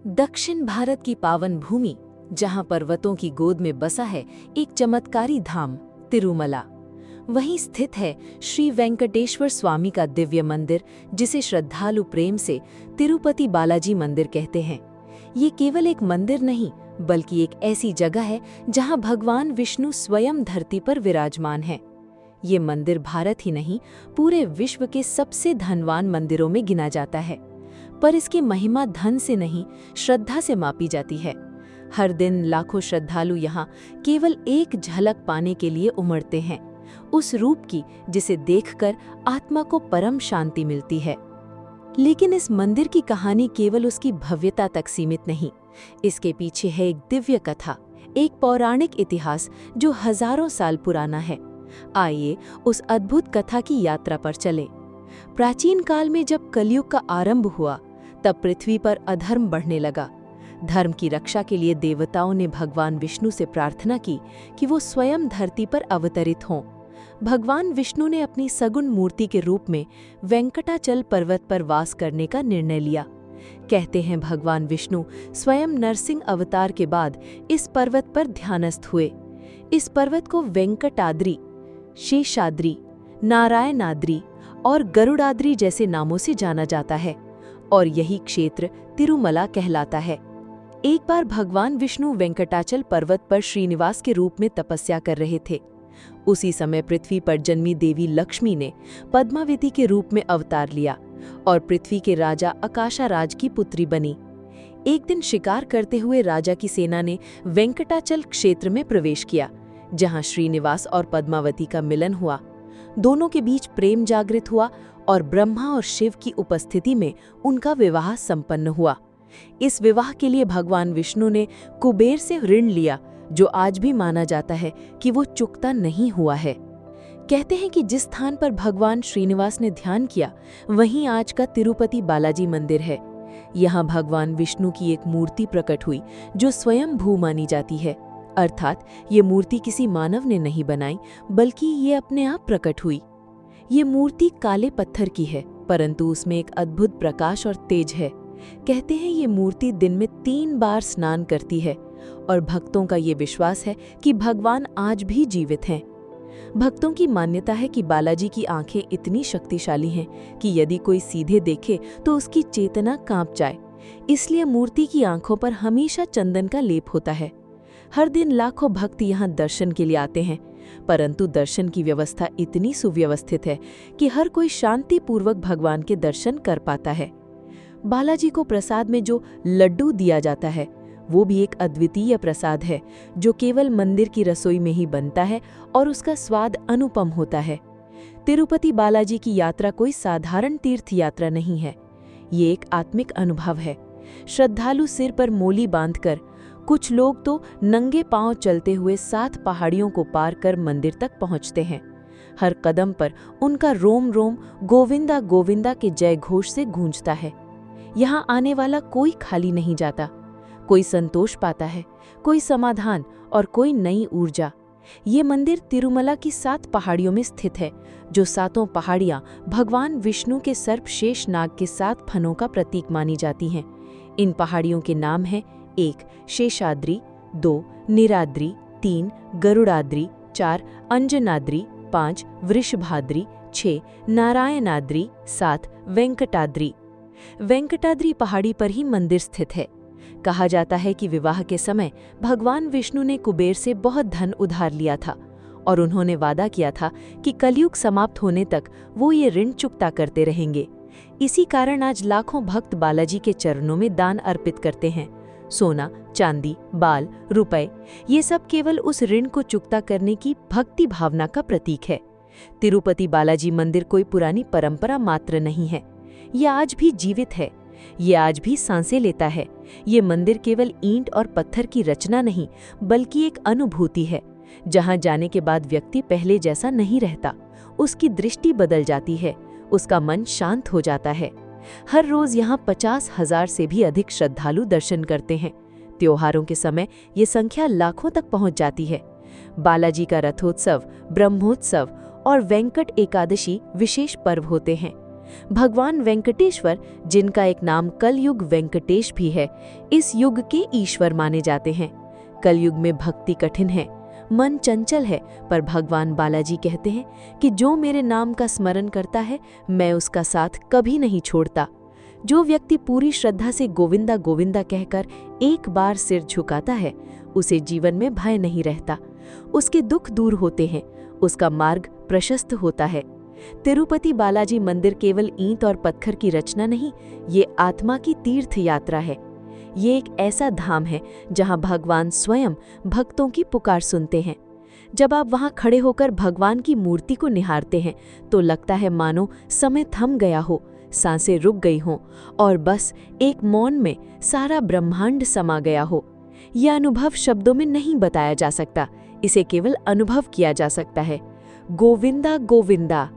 दक्षिण भारत की पावन भूमि, जहां पर्वतों की गोद में बसा है एक चमत्कारी धाम तिरुमला। वहीं स्थित है श्री वेंकटेश्वर स्वामी का दिव्य मंदिर, जिसे श्रद्धालु प्रेम से तिरुपति बालाजी मंदिर कहते हैं। ये केवल एक मंदिर नहीं, बल्कि एक ऐसी जगह है जहां भगवान विष्णु स्वयं धरती पर विराजमान है। ये मंदिर भारत ही नहीं, पूरे विश्व के सबसे धनवान मंदिरों में गिना जाता है। पर इसकी महिमा धन से नहीं, श्रद्धा से मापी जाती है। हर दिन लाखों श्रद्धालु यहाँ केवल एक झलक पाने के लिए उमड़ते हैं, उस रूप की जिसे देखकर आत्मा को परम शांति मिलती है। लेकिन इस मंदिर की कहानी केवल उसकी भव्यता तक सीमित नहीं। इसके पीछे है एक दिव्य कथा, एक पौराणिक इतिहास जो हजारों साल पुराना है। आइए उस अद्भुत कथा की यात्रा पर चलें। प्राचीन काल में जब कलयुग का आरंभ हुआ, तब पृथ्वी पर अधर्म बढ़ने लगा। धर्म की रक्षा के लिए देवताओं ने भगवान विष्णु से प्रार्थना की कि वो स्वयं धरती पर अवतरित हों। भगवान विष्णु ने अपनी सगुण मूर्ति के रूप में वेंकटाचल पर्वत पर वास करने का निर्णय लिया। कहते हैं भगवान विष्णु स्वयं नरसिंह अवतार के बाद इस पर्वत पर ध्यानस्थ हुए। इस पर्वत को वेंकटाद्रि, शेषाद्रि, नारायणाद्रि और गरुड़ाद्रि जैसे नामों से जाना जाता है, और यही क्षेत्र तिरुमला कहलाता है। एक बार भगवान विष्णु वेंकटाचल पर्वत पर श्रीनिवास के रूप में तपस्या कर रहे थे। उसी समय पृथ्वी पर जन्मी देवी लक्ष्मी ने पद्मावती के रूप में अवतार लिया और पृथ्वी के राजा आकाशाराज की पुत्री बनी। एक दिन शिकार करते हुए राजा की सेना ने वेंकटाचल क्षेत्र में प्रवेश किया, जहां श्रीनिवास और पद्मावती का मिलन हुआ। दोनों के बीच प्रेम जागृत हुआ और ब्रह्मा और शिव की उपस्थिति में उनका विवाह संपन्न हुआ। इस विवाह के लिए भगवान विष्णु ने कुबेर से ऋण लिया, जो आज भी माना जाता है कि वो चुकता नहीं हुआ है। कहते हैं कि जिस स्थान पर भगवान श्रीनिवास ने ध्यान किया, वहीं आज का तिरुपति बालाजी मंदिर है। यहाँ भगवान विष्णु की एक मूर्ति प्रकट हुई, जो स्वयं भू मानी जाती है। अर्थात ये मूर्ति किसी मानव ने नहीं बनाई, बल्कि ये अपने आप प्रकट हुई। ये मूर्ति काले पत्थर की है, परंतु उसमें एक अद्भुत प्रकाश और तेज है। कहते हैं ये मूर्ति दिन में 3 बार स्नान करती है, और भक्तों का ये विश्वास है कि भगवान आज भी जीवित हैं। भक्तों की मान्यता है कि बालाजी की आंखें इतनी शक्तिशाली हैं कि यदि कोई सीधे देखे तो उसकी चेतना कांप जाए। इसलिए मूर्ति की आंखों पर हमेशा चंदन का लेप होता है। हर दिन लाखों भक्त यहाँ दर्शन के लिए आते हैं, परंतु दर्शन की व्यवस्था इतनी सुव्यवस्थित है कि हर कोई शांतिपूर्वक भगवान के दर्शन कर पाता है। बालाजी को प्रसाद में जो लड्डू दिया जाता है, वो भी एक अद्वितीय प्रसाद है, जो केवल मंदिर की रसोई में ही बनता है और उसका स्वाद अनुपम होता है। तिरुपति बालाजी की यात्रा कोई साधारण तीर्थ यात्रा नहीं है, ये एक आत्मिक अनुभव है। श्रद्धालु सिर पर मोली बांधकर, कुछ लोग तो नंगे पांव चलते हुए 7 पहाड़ियों को पार कर मंदिर तक पहुंचते हैं। हर कदम पर उनका रोम रोम गोविंदा गोविंदा के जय घोष से गूंजता है। यहाँ आने वाला कोई खाली नहीं जाता। कोई संतोष पाता है, कोई समाधान और कोई नई ऊर्जा। ये मंदिर तिरुमला की 7 पहाड़ियों में स्थित है, जो 7 पहाड़ियाँ भगवान विष्णु के सर्प शेष नाग के 7 फनों का प्रतीक मानी जाती हैं। इन पहाड़ियों के नाम हैं 1 शेषाद्रि, 2 नीराद्रि, 3 गरुड़ाद्रि, 4 अंजनाद्रि, 5 वृषभाद्रि, 6 नारायणाद्रि, 7 वेंकटाद्रि। वेंकटाद्रि पहाड़ी पर ही मंदिर स्थित है। कहा जाता है कि विवाह के समय भगवान विष्णु ने कुबेर से बहुत धन उधार लिया था, और उन्होंने वादा किया था कि कलयुग समाप्त होने तक वो ये ऋण चुकता करते रहेंगे। इसी कारण आज लाखों भक्त बालाजी के चरणों में दान अर्पित करते हैं। सोना, चांदी, बाल, रुपए, ये सब केवल उस ऋण को चुकता करने की भक्ति भावना का प्रतीक है। तिरुपति बालाजी मंदिर कोई पुरानी परंपरा मात्र नहीं है, ये आज भी जीवित है, ये आज भी सांसें लेता है। ये मंदिर केवल ईंट और पत्थर की रचना नहीं, बल्कि एक अनुभूति है, जहां जाने के बाद व्यक्ति पहले जैसा नहीं रहता। उसकी दृष्टि बदल जाती है, उसका मन शांत हो जाता है। हर रोज यहाँ 50,000 से भी अधिक श्रद्धालु दर्शन करते हैं। त्योहारों के समय ये संख्या लाखों तक पहुंच जाती है। बालाजी का रथोत्सव, ब्रह्मोत्सव और वेंकट एकादशी विशेष पर्व होते हैं। भगवान वेंकटेश्वर, जिनका एक नाम कलयुग वेंकटेश भी है, इस युग के ईश्वर माने जाते हैं। कलयुग में भक्ति कठिन है, मन चंचल है, पर भगवान बालाजी कहते हैं कि जो मेरे नाम का स्मरण करता है, मैं उसका साथ कभी नहीं छोड़ता। जो व्यक्ति पूरी श्रद्धा से गोविंदा गोविंदा कहकर एक बार सिर झुकाता है, उसे जीवन में भय नहीं रहता, उसके दुख दूर होते हैं, उसका मार्ग प्रशस्त होता है। तिरुपति बालाजी मंदिर केवल ईंट और पत्थर की रचना नहीं, ये आत्मा की तीर्थ यात्रा है। ये एक ऐसा धाम है जहां भगवान स्वयं भक्तों की पुकार सुनते हैं। जब आप वहां खड़े होकर भगवान की मूर्ति को निहारते हैं तो लगता है मानो समय थम गया हो, सांसें रुक गई हों और बस एक मौन में सारा ब्रह्मांड समा गया हो। यह अनुभव शब्दों में नहीं बताया जा सकता, इसे केवल अनुभव किया जा सकता है। गोविंदा गोविंदा।